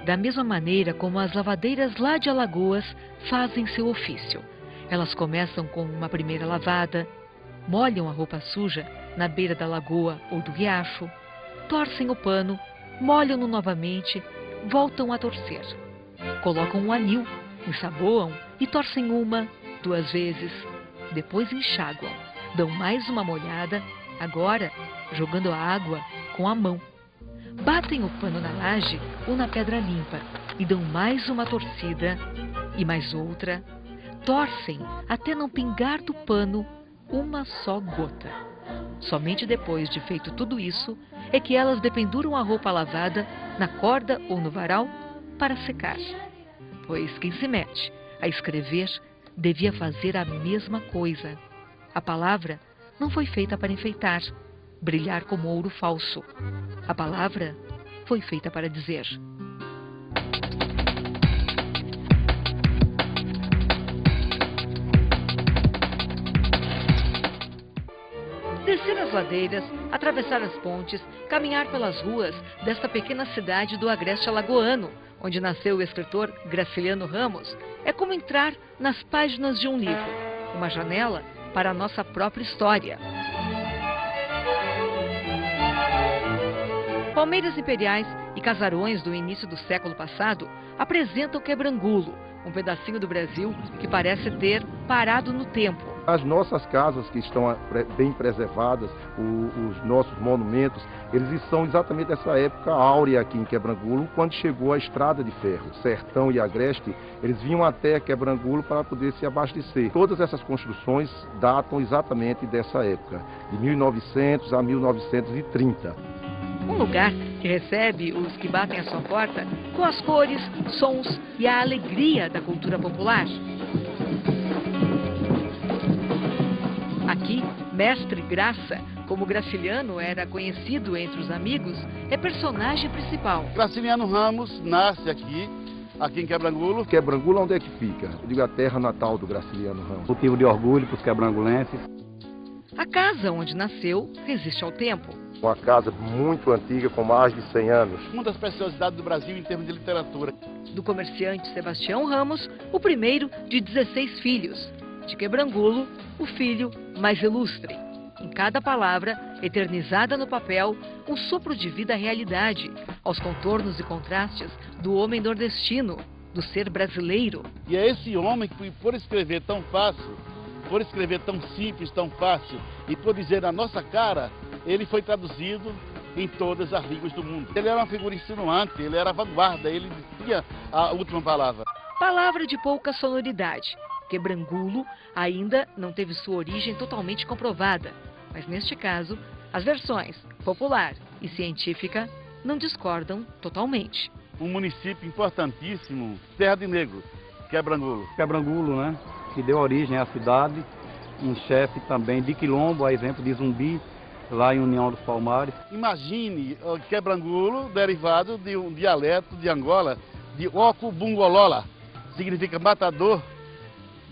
Da mesma maneira como as lavadeiras lá de Alagoas fazem seu ofício. Elas começam com uma primeira lavada, molham a roupa suja na beira da lagoa ou do riacho, torcem o pano, molham-no novamente, voltam a torcer. Colocam um anil, ensaboam e torcem uma, duas vezes. Depois enxaguam, dão mais uma molhada, agora jogando a água com a mão. Batem o pano na laje ou na pedra limpa e dão mais uma torcida e mais outra. Torcem até não pingar do pano uma só gota. Somente depois de feito tudo isso é que elas dependuram a roupa lavada na corda ou no varal para secar. Pois quem se mete a escrever devia fazer a mesma coisa. A palavra não foi feita para enfeitar, brilhar como ouro falso. A palavra foi feita para dizer. Descer as ladeiras, atravessar as pontes, caminhar pelas ruas desta pequena cidade do agreste alagoano, onde nasceu o escritor Graciliano Ramos, é como entrar nas páginas de um livro, uma janela para a nossa própria história. Palmeiras imperiais e casarões do início do século passado apresentam Quebrangulo, um pedacinho do Brasil que parece ter parado no tempo. As nossas casas que estão bem preservadas, os nossos monumentos, eles são exatamente dessa época áurea aqui em Quebrangulo, quando chegou a estrada de ferro. Sertão e Agreste, eles vinham até Quebrangulo para poder se abastecer. Todas essas construções datam exatamente dessa época, de 1900 a 1930. Um lugar que recebe os que batem à sua porta com as cores, sons e a alegria da cultura popular. Aqui, Mestre Graça, como Graciliano era conhecido entre os amigos, é personagem principal. Graciliano Ramos nasce aqui em Quebrangulo. Quebrangulo onde é que fica? Eu digo a terra natal do Graciliano Ramos. Motivo de orgulho para os quebrangulenses. A casa onde nasceu resiste ao tempo. Uma casa muito antiga, com mais de 100 anos. Uma das preciosidades do Brasil em termos de literatura. Do comerciante Sebastião Ramos, o primeiro de 16 filhos. De Quebrangulo, o filho mais ilustre. Em cada palavra, eternizada no papel, um sopro de vida à realidade, aos contornos e contrastes do homem nordestino, do ser brasileiro. E é esse homem que, por escrever tão fácil, por escrever tão simples, tão fácil, e por dizer a nossa cara, ele foi traduzido em todas as línguas do mundo. Ele era uma figura insinuante, ele era vanguarda, ele tinha a última palavra. Palavra de pouca sonoridade. Quebrangulo ainda não teve sua origem totalmente comprovada, mas neste caso, as versões popular e científica não discordam totalmente. Um município importantíssimo, Terra de Negro, Quebrangulo. Quebrangulo, né? Que deu origem à cidade, um chefe também de quilombo, a exemplo de Zumbi, lá em União dos Palmares. Imagine Quebrangulo derivado de um dialeto de Angola, de Okubungolola, significa matador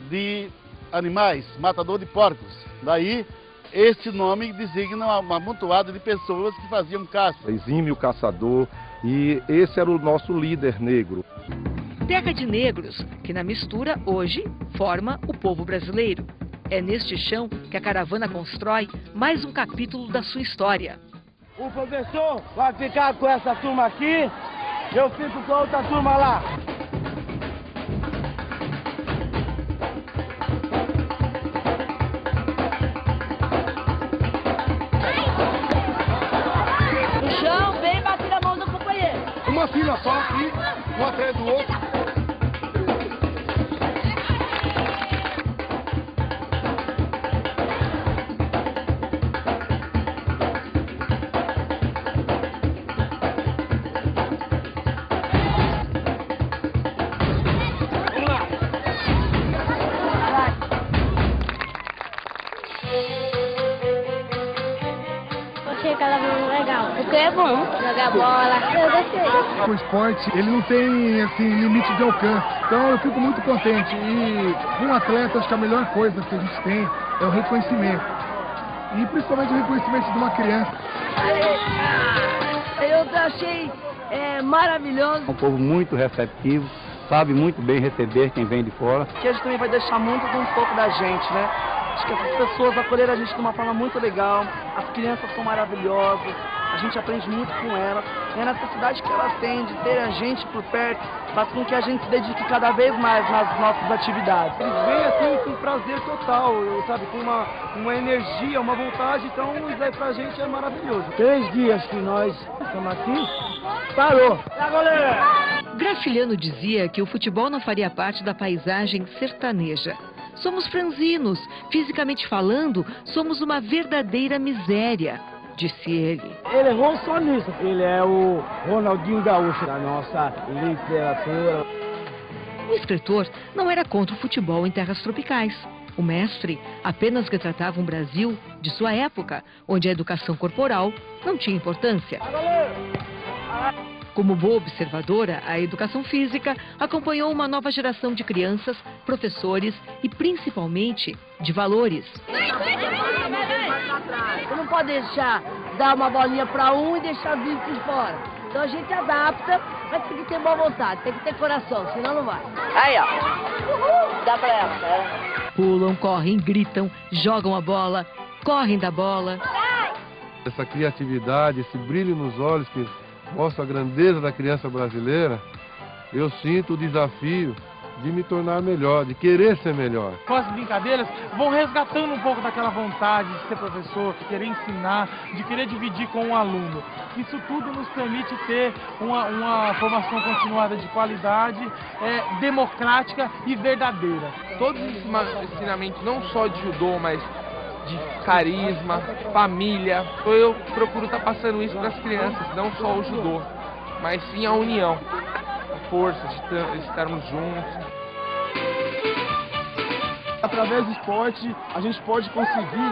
de animais, matador de porcos. Daí, esse nome designa uma amontoada de pessoas que faziam caça. Exímio caçador, e esse era o nosso líder negro. Terra de negros, que na mistura hoje forma o povo brasileiro. É neste chão que a caravana constrói mais um capítulo da sua história. O professor vai ficar com essa turma aqui, eu fico com a outra turma lá. No chão, vem bater a mão do companheiro. Uma fila só aqui, um atrás do outro. porque é bom jogar bola. Eu gostei. O esporte, ele não tem, assim, limite de alcance. Então eu fico muito contente. E um atleta, acho que a melhor coisa que a gente tem é o reconhecimento. E principalmente o reconhecimento de uma criança. Eu achei maravilhoso. É um povo muito receptivo, sabe muito bem receber quem vem de fora. Que a gente também vai deixar muito de um pouco da gente, né? Acho que essas pessoas acolheram a gente de uma forma muito legal. As crianças são maravilhosas, a gente aprende muito com elas. E a necessidade que elas têm de ter a gente por perto faz com que a gente se dedique cada vez mais nas nossas atividades. Eles vêm assim com prazer total, sabe? Com uma energia, uma vontade, então isso aí pra gente é maravilhoso. 3 dias que nós estamos aqui, parou! Tá, galera! Graciliano dizia que o futebol não faria parte da paisagem sertaneja. Somos franzinos, fisicamente falando, somos uma verdadeira miséria, disse ele. Ele errou só nisso. Ele é o Ronaldinho Gaúcho da nossa literatura. O escritor não era contra o futebol em terras tropicais. O mestre apenas retratava um Brasil de sua época, onde a educação corporal não tinha importância. Como boa observadora, a educação física acompanhou uma nova geração de crianças, professores e, principalmente, de valores. Você não pode deixar dar uma bolinha para um e deixar 20 por fora. Então a gente adapta, mas tem que ter boa vontade, tem que ter coração, senão não vai. Aí, ó. Uhul. Dá pra ela, né? Pulam, correm, gritam, jogam a bola, correm da bola. Essa criatividade, esse brilho nos olhos que mostra a grandeza da criança brasileira, eu sinto o desafio de me tornar melhor, de querer ser melhor. Com as brincadeiras, vão resgatando um pouco daquela vontade de ser professor, de querer ensinar, de querer dividir com o aluno. Isso tudo nos permite ter uma formação continuada de qualidade, democrática e verdadeira. Todos os ensinamentos, não só de judô, mas de carisma, família. Eu procuro estar passando isso para as crianças, não só o judô, mas sim a união, a força de estarmos juntos. Através do esporte, a gente pode conseguir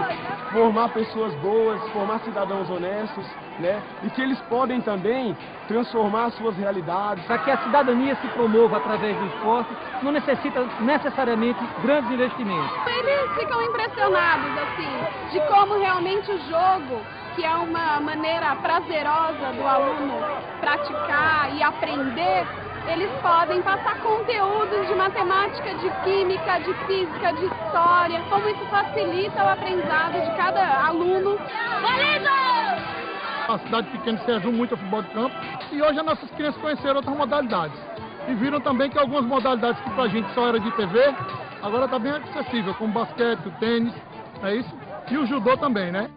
formar pessoas boas, formar cidadãos honestos, né? E que eles podem também transformar suas realidades. Para que a cidadania se promova através do esporte, não necessita necessariamente grandes investimentos. Eles ficam impressionados, assim, de como realmente o jogo, que é uma maneira prazerosa do aluno praticar e aprender, eles podem passar conteúdos de matemática, de química, de física, de história, como isso facilita o aprendizado de cada aluno. A cidade pequena se ajuda muito ao futebol de campo e hoje as nossas crianças conheceram outras modalidades. E viram também que algumas modalidades que pra gente só era de TV, agora está bem acessível, como basquete, o tênis, é isso? E o judô também, né?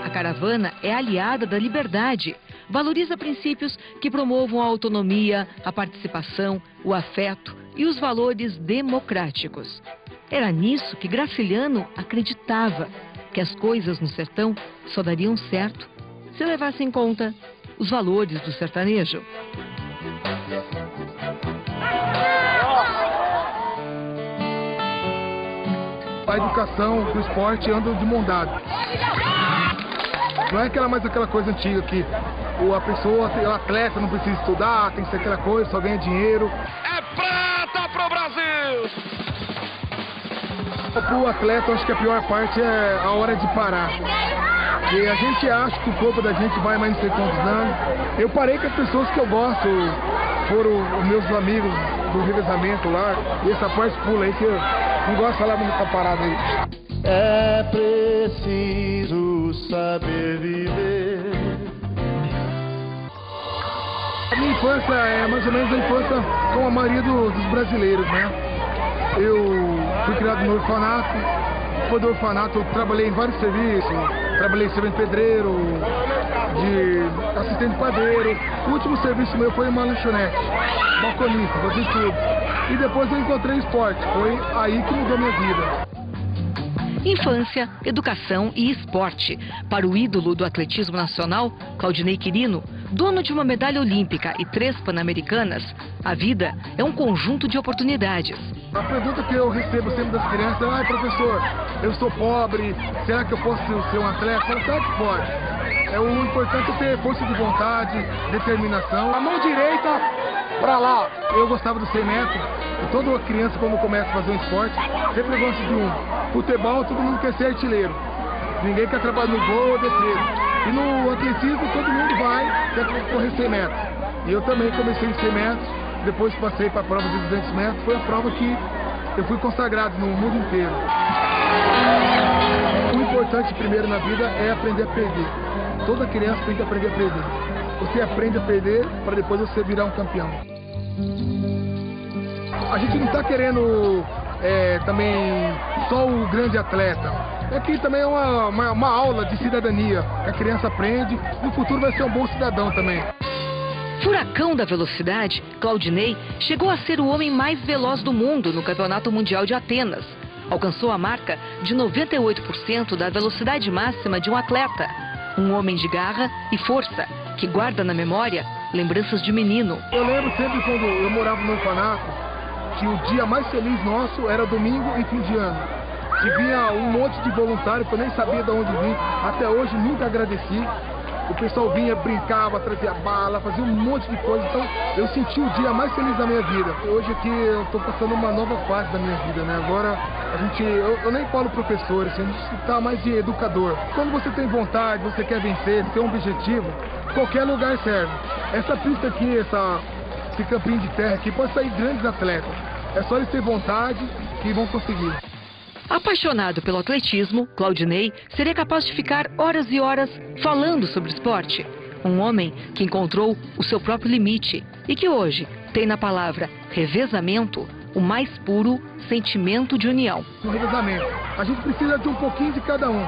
A caravana é aliada da liberdade. Valoriza princípios que promovam a autonomia, a participação, o afeto e os valores democráticos. Era nisso que Graciliano acreditava, que as coisas no sertão só dariam certo se levassem em conta os valores do sertanejo. A educação do esporte andam de mão dada. Não é mais aquela coisa antiga que a pessoa, o atleta não precisa estudar, tem que ser aquela coisa, só ganha dinheiro. É prata pro Brasil! Para o atleta, eu acho que a pior parte é a hora de parar. E a gente acha que o corpo da gente vai mais não sei quantos anos. Eu parei com as pessoas que eu gosto, foram os meus amigos do revezamento lá, e essa parte pula aí que eu não gosto de falar muito dessa parada aí. É preciso saber viver. A minha infância é mais ou menos a infância como a maioria dos brasileiros, né? Eu fui criado no orfanato, depois do orfanato eu trabalhei em vários serviços, trabalhei servente pedreiro, de assistente padeiro. O último serviço meu foi em uma lanchonete, balconista, fazia tudo. E depois eu encontrei esporte, foi aí que mudou minha vida. Infância, educação e esporte. Para o ídolo do atletismo nacional, Claudinei Quirino, Dono de uma medalha olímpica e 3 pan-americanas, a vida é um conjunto de oportunidades. A pergunta que eu recebo sempre das crianças é: professor, eu sou pobre, será que eu posso ser um atleta? Eu falo, claro que pode. O importante é ter força de vontade, determinação. A mão direita para lá. Eu gostava do 100 metros. Toda criança, quando começa a fazer um esporte, sempre gosta de um. Futebol, todo mundo quer ser artilheiro. Ninguém quer trabalhar no gol ou defesa. E no atletismo, todo mundo quer correr 100 metros. E eu também comecei em 100 metros, depois passei para a prova de 200 metros. Foi a prova que eu fui consagrado no mundo inteiro. O importante primeiro na vida é aprender a perder. Toda criança tem que aprender a perder. Você aprende a perder para depois você virar um campeão. A gente não está querendo também só o grande atleta. Aqui também é uma aula de cidadania, que a criança aprende, no futuro vai ser um bom cidadão também. Furacão da velocidade, Claudinei chegou a ser o homem mais veloz do mundo no Campeonato Mundial de Atenas. Alcançou a marca de 98% da velocidade máxima de um atleta. Um homem de garra e força, que guarda na memória lembranças de menino. Eu lembro sempre quando eu morava no orfanato, que o dia mais feliz nosso era domingo e fim de ano. Que vinha um monte de voluntário que eu nem sabia de onde vinha. Até hoje nunca agradeci. O pessoal vinha, brincava, trazia bala, fazia um monte de coisa. Então eu senti o dia mais feliz da minha vida. Hoje aqui eu estou passando uma nova fase da minha vida, né? Agora eu nem falo professor, assim, a gente está mais de educador. Quando você tem vontade, você quer vencer, tem um objetivo, qualquer lugar serve. Essa pista aqui, esse campinho de terra aqui, pode sair grandes atletas. É só eles terem vontade que vão conseguir. Apaixonado pelo atletismo, Claudinei seria capaz de ficar horas e horas falando sobre esporte. Um homem que encontrou o seu próprio limite e que hoje tem na palavra revezamento o mais puro sentimento de união. No revezamento, a gente precisa de um pouquinho de cada um.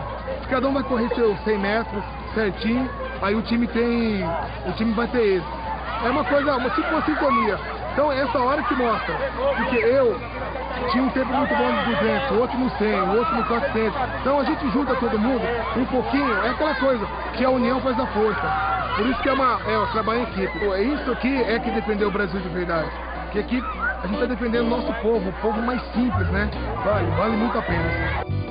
Cada um vai correr seus 100 metros certinho, aí o time vai ter esse. É uma coisa, tipo uma sintonia. Então é essa hora que mostra, porque eu tinha um tempo muito bom de 200, o outro no 100, o outro no 400. Então a gente junta todo mundo um pouquinho, é aquela coisa, que a união faz a força. Por isso que é trabalho em equipe. Isso aqui é que defendeu o Brasil de verdade. Porque aqui a gente está defendendo o nosso povo, o povo mais simples, né? Vale muito a pena.